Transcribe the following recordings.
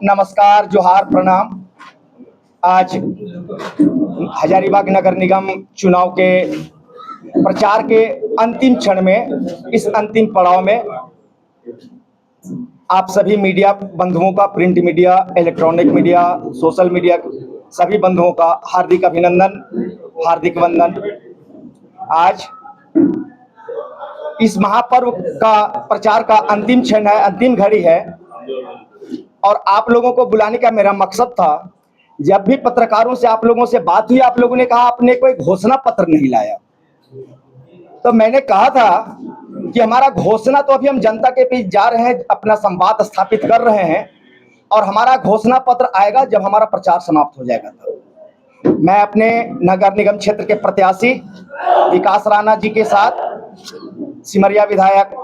नमस्कार, जोहार, प्रणाम। आज हजारीबाग नगर निगम चुनाव के प्रचार के अंतिम क्षण में, इस अंतिम पड़ाव में आप सभी मीडिया बंधुओं का, print media, electronic media, social media, सभी बंधुओं का हार्दिक अभिनंदन, हार्दिक वंदन। आज इस महापर्व का प्रचार का अंतिम क्षण है, अंतिम घड़ी है, और आप लोगों को बुलाने का मेरा मकसद था। जब भी पत्रकारों से आप लोगों से बात हुई, आप लोगों ने कहा आपने कोई घोषणा पत्र नहीं लाया। तो मैंने कहा था कि हमारा घोषणा तो अभी हम जनता के बीच जा रहे हैं, अपना संवाद स्थापित कर रहे हैं, और हमारा घोषणा पत्र आएगा जब हमारा प्रचार समाप्त हो जाएगा। तो मैं अपने नगर निगम क्षेत्र के प्रत्याशी विकास राणा जी के साथ, सिमरिया विधायक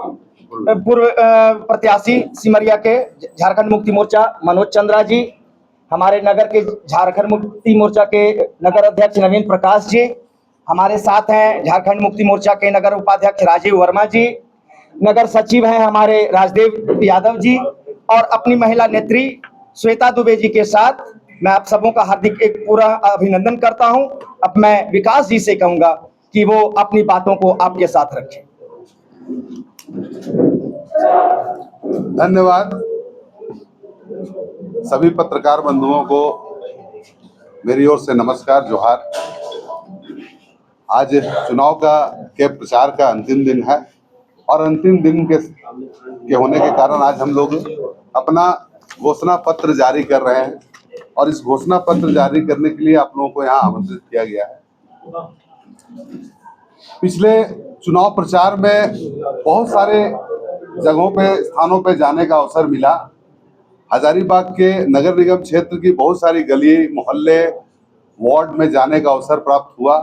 पूर्व प्रत्याशी सिमरिया के झारखंड मुक्ति मोर्चा मनोज चंद्रा जी, हमारे नगर के झारखंड मुक्ति मोर्चा के नगर अध्यक्ष नवीन प्रकाश जी, हमारे साथ हैं झारखंड मुक्ति मोर्चा के नगर उपाध्यक्ष राजीव वर्मा जी, नगर सचिव हैं हमारे राजदेव यादव जी, और अपनी महिला नेत्री श्वेता दुबे जी के साथ मैं आप सबों का हार्दिक एक पूरा अभिनंदन करता हूं। अब मैं विकास जी से कहूंगा कि वो अपनी बातों को आपके साथ रखें। धन्यवाद। सभी पत्रकार बंधुओं को मेरी ओर से नमस्कार, जोहार। आज चुनाव के प्रचार का अंतिम दिन है, और अंतिम दिन के होने के कारण आज हम लोग अपना घोषणा पत्र जारी कर रहे हैं, और इस घोषणा पत्र जारी करने के लिए आप लोगों को यहाँ आमंत्रित किया गया है। पिछले चुनाव प्रचार में बहुत सारे जगहों पे, स्थानों पे जाने का अवसर मिला। हजारीबाग के नगर निगम क्षेत्र की बहुत सारी गली, मोहल्ले, वार्ड में जाने का अवसर प्राप्त हुआ,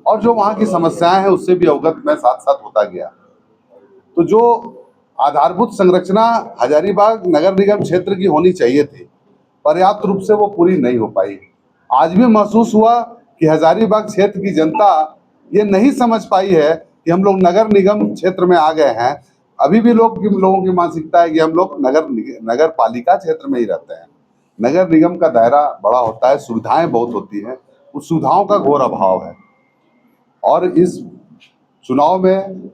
और जो वहाँ की समस्याएं हैं उससे भी अवगत मैं साथ साथ होता गया। तो जो आधारभूत संरचना हजारीबाग नगर निगम क्षेत्र की होनी चाहिए थी, पर्याप्त रूप से वो पूरी नहीं हो पाई। आज भी महसूस हुआ कि हजारीबाग क्षेत्र की जनता ये नहीं समझ पाई है कि हम लोग नगर निगम क्षेत्र में आ गए हैं। अभी भी लोगों की मानसिकता है कि हम लोग नगर पालिका क्षेत्र में ही रहते हैं। नगर निगम का दायरा बड़ा होता है, सुविधाएं बहुत होती हैं, उस सुविधाओं का घोर अभाव है। और इस चुनाव में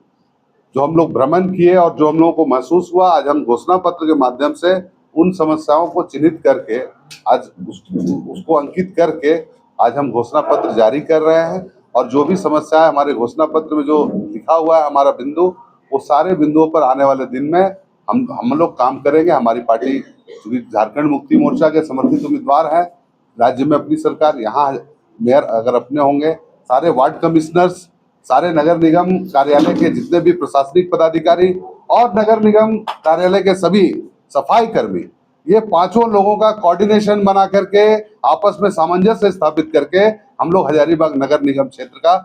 जो हम लोग भ्रमण किए और जो हम लोगों को महसूस हुआ, आज हम घोषणा पत्र के माध्यम से उन समस्याओं को चिन्हित करके, आज उसको अंकित करके आज हम घोषणा पत्र जारी कर रहे हैं। और जो भी समस्या है हमारे घोषणा पत्र में जो लिखा हुआ है हमारा बिंदु, वो सारे बिंदुओं पर आने वाले दिन में हम लोग काम करेंगे। हमारी पार्टी झारखंड मुक्ति मोर्चा के समर्थित उम्मीदवार है, राज्य में अपनी सरकार, यहाँ मेयर अगर अपने होंगे, सारे वार्ड कमिश्नर्स, सारे नगर निगम कार्यालय के जितने भी प्रशासनिक पदाधिकारी और नगर निगम कार्यालय के सभी सफाई कर्मी, ये पांचों लोगों का कोऑर्डिनेशन बना करके, आपस में सामंजस्य स्थापित करके हम लोग हजारीबाग नगर निगम क्षेत्र का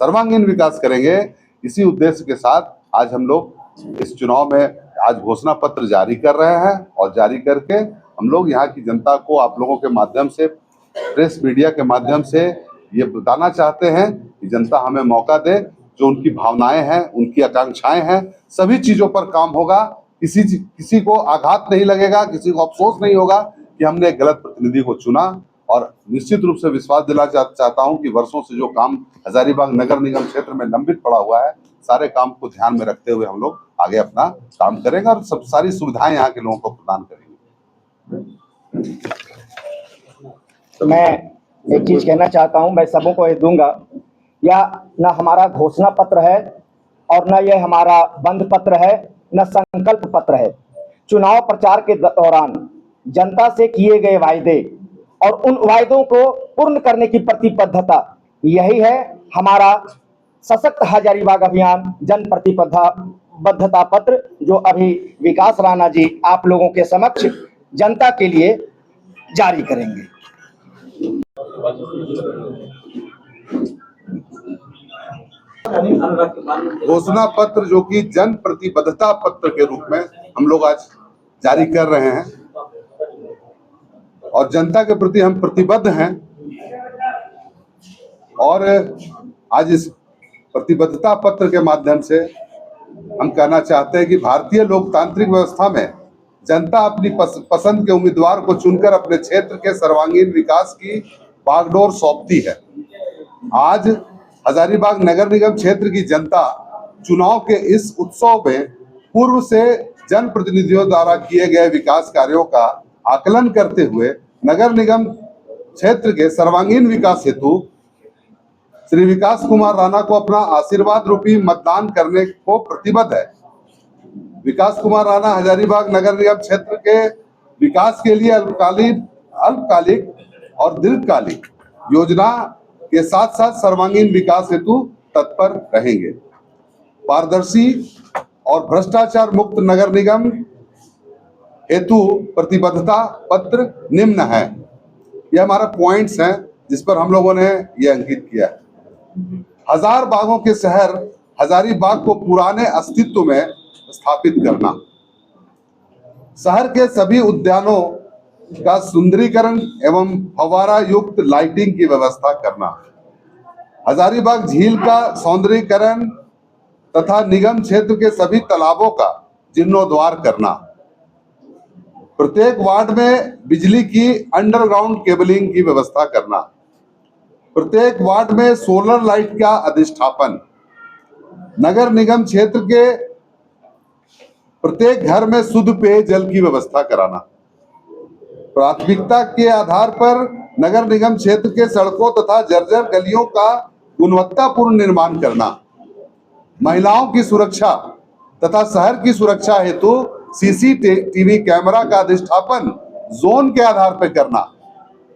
सर्वांगीण विकास करेंगे। इसी उद्देश्य के साथ आज हम लोग इस चुनाव में आज घोषणा पत्र जारी कर रहे हैं, और जारी करके हम लोग यहाँ की जनता को आप लोगों के माध्यम से, प्रेस मीडिया के माध्यम से ये बताना चाहते हैं कि जनता हमें मौका दे, जो उनकी भावनाएं हैं, उनकी आकांक्षाएं हैं, सभी चीजों पर काम होगा। किसी को आघात नहीं लगेगा, किसी को अफसोस नहीं होगा कि हमने एक गलत प्रतिनिधि को चुना। और निश्चित रूप से विश्वास दिलाना चाहता हूं कि वर्षों से जो काम हजारीबाग नगर निगम क्षेत्र में लंबित पड़ा हुआ है, सारे काम को ध्यान में रखते हुए हम लोग आगे अपना काम करेंगे और सब सारी सुविधाएं यहाँ के लोगों को प्रदान करेंगे। तो मैं एक चीज कहना चाहता हूं, मैं सबों को ये दूंगा, या न हमारा घोषणा पत्र है और न यह हमारा बंद पत्र है, न संकल्प पत्र है। चुनाव प्रचार के दौरान जनता से किए गए वायदे और उन वायदों को पूर्ण करने की प्रतिबद्धता, यही है हमारा सशक्त हजारीबाग अभियान जन प्रतिबद्धता पत्र, जो अभी विकास राणा जी आप लोगों के समक्ष जनता के लिए जारी करेंगे। घोषणा पत्र जो कि जन प्रतिबद्धता पत्र के रूप में हम लोग आज जारी कर रहे हैं, और जनता के प्रति हम प्रतिबद्ध हैं। और आज इस प्रतिबद्धता पत्र के माध्यम से हम कहना चाहते हैं कि भारतीय लोकतांत्रिक व्यवस्था में जनता अपनी पसंद के उम्मीदवार को चुनकर अपने क्षेत्र के सर्वांगीण विकास की बागडोर सौंपती है। आज हजारीबाग नगर निगम क्षेत्र की जनता चुनाव के इस उत्सव में पूर्व से जनप्रतिनिधियों द्वारा किए गए विकास कार्यों का आकलन करते हुए नगर निगम क्षेत्र के सर्वांगीण विकास हेतु श्री विकास कुमार राणा को अपना आशीर्वाद रूपी मतदान करने को प्रतिबद्ध है। विकास कुमार राणा हजारीबाग नगर निगम क्षेत्र के विकास के लिए अल्पकालिक और दीर्घकालिक योजना के साथ साथ सर्वांगीण विकास हेतु तत्पर रहेंगे। पारदर्शी और भ्रष्टाचार मुक्त नगर निगम हेतु प्रतिबद्धता पत्र निम्न है। यह हमारा पॉइंट्स हैं जिस पर हम लोगों ने यह अंकित किया है। 1000 बागों के शहर हजारीबाग को पुराने अस्तित्व में स्थापित करना, शहर के सभी उद्यानों का सुंदरीकरण एवं फव्वारा युक्त लाइटिंग की व्यवस्था करना, हजारीबाग झील का सौंदर्यीकरण तथा निगम क्षेत्र के सभी तालाबों का जीर्णोद्धार करना, प्रत्येक वार्ड में बिजली की अंडरग्राउंड केबलिंग की व्यवस्था करना, प्रत्येक वार्ड में सोलर लाइट का अधिष्ठापन, नगर निगम क्षेत्र के प्रत्येक घर में शुद्ध पेयजल की व्यवस्था कराना, प्राथमिकता के आधार पर नगर निगम क्षेत्र के सड़कों तथा जर्जर गलियों का गुणवत्तापूर्ण निर्माण करना, महिलाओं की सुरक्षा तथा शहर की सुरक्षा हेतु सीसीटीवी कैमरा का अधिष्ठापन जोन के आधार पर करना।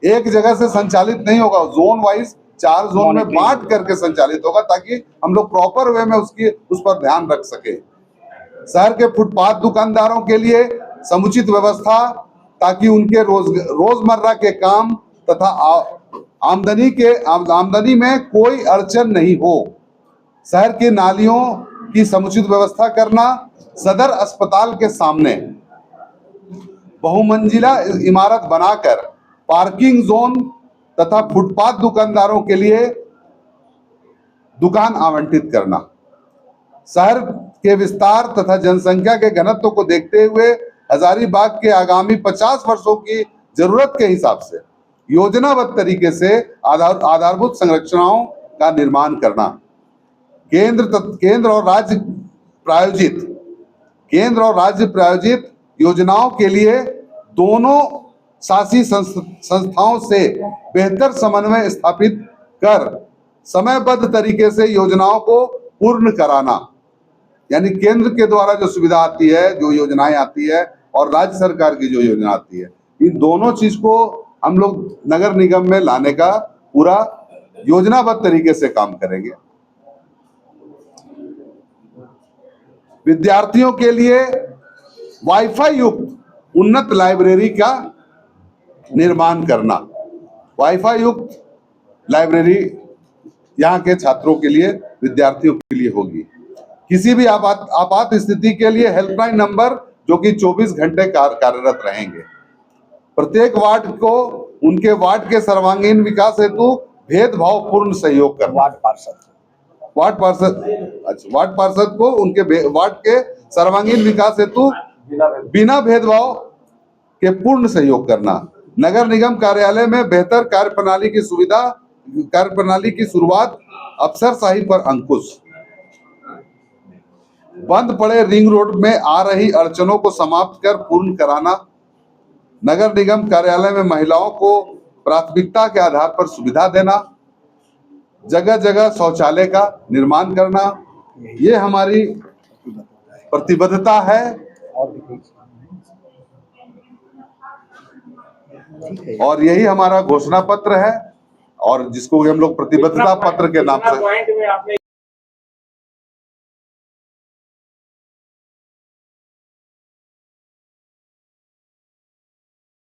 एक जगह से संचालित नहीं होगा, जोन वाइज 4 जोन में बांट करके संचालित होगा ताकि हम लोग प्रॉपर वे में उस पर ध्यान रख सके। शहर के फुटपाथ दुकानदारों के लिए समुचित व्यवस्था ताकि उनके रोजमर्रा के काम तथा आमदनी में कोई अड़चन नहीं हो। शहर की नालियों की समुचित व्यवस्था करना, सदर अस्पताल के सामने बहुमंजिला इमारत बनाकर पार्किंग जोन तथा फुटपाथ दुकानदारों के लिए दुकान आवंटित करना, शहर के विस्तार तथा जनसंख्या के घनत्व को देखते हुए हजारीबाग के आगामी 50 वर्षों की जरूरत के हिसाब से योजनाबद्ध तरीके से आधारभूत संरचनाओं का निर्माण करना, केंद्र और राज्य प्रायोजित योजनाओं के लिए दोनों शासी संस्थाओं से बेहतर समन्वय स्थापित कर समयबद्ध तरीके से योजनाओं को पूर्ण कराना। यानी केंद्र के द्वारा जो सुविधा आती है, जो योजनाएं आती है और राज्य सरकार की जो योजना आती है, इन दोनों चीज को हम लोग नगर निगम में लाने का पूरा योजनाबद्ध तरीके से काम करेंगे। विद्यार्थियों के लिए वाईफाई युक्त उन्नत लाइब्रेरी का निर्माण करना, वाईफाई युक्त लाइब्रेरी यहाँ के छात्रों के लिए, विद्यार्थियों के लिए होगी। किसी भी आपात स्थिति के लिए हेल्पलाइन नंबर जो कि 24 घंटे कार्यरत रहेंगे। प्रत्येक वार्ड को उनके वार्ड के सर्वांगीण विकास हेतु भेदभाव पूर्ण सहयोग करना, वार्ड पार्षद को उनके वार्ड के सर्वांगीण विकास हेतु बिना भेदभाव के पूर्ण सहयोग करना, नगर निगम कार्यालय में बेहतर कार्यप्रणाली की शुरुआत, अफसरशाही पर अंकुश, बंद पड़े रिंग रोड में आ रही अड़चनों को समाप्त कर पूर्ण कराना, नगर निगम कार्यालय में महिलाओं को प्राथमिकता के आधार पर सुविधा देना, जगह जगह शौचालय का निर्माण करना। ये हमारी प्रतिबद्धता है और यही हमारा घोषणा पत्र है और जिसको हम लोग प्रतिबद्धता पत्र के नाम से